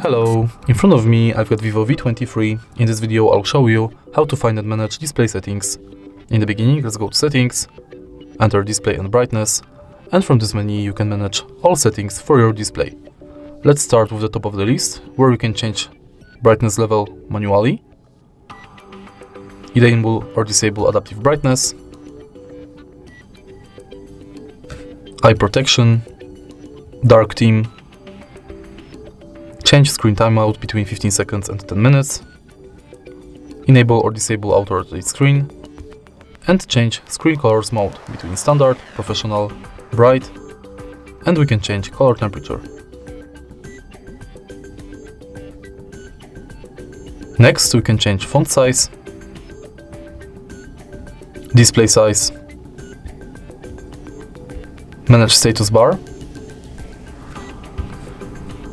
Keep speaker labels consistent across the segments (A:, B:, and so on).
A: Hello, in front of me I've got VIVO V23. In this video I'll show you how to find and manage display settings. In the beginning, let's go to settings, enter display and brightness, and from this menu you can manage all settings for your display. Let's start with the top of the list, where you can change brightness level manually, enable or disable adaptive brightness, eye protection, dark theme, change screen timeout between 15 seconds and 10 minutes, enable or disable auto-rotate screen, and change screen colors mode between standard, professional, bright, and we can change color temperature. Next, we can change font size, display size, manage status bar.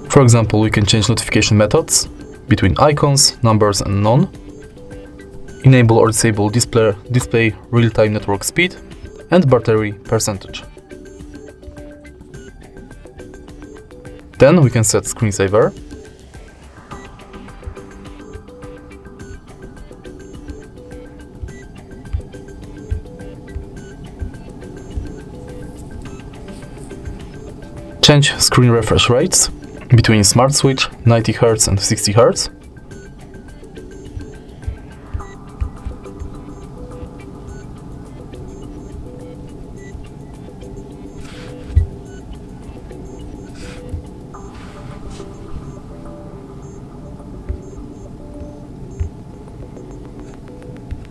A: For example, we can change notification methods between icons, numbers and none, enable or disable display real-time network speed, and battery percentage. Then we can set screensaver, change screen refresh rates between Smart Switch 90 Hz and 60 Hz.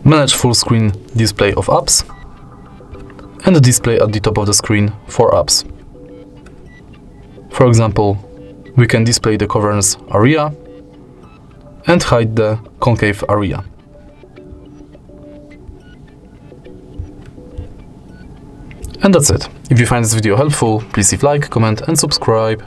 A: Manage full screen display of apps and display at the top of the screen for apps. For example, we can display the covers area and hide the concave area. And that's it. If you find this video helpful, please leave like, comment and subscribe.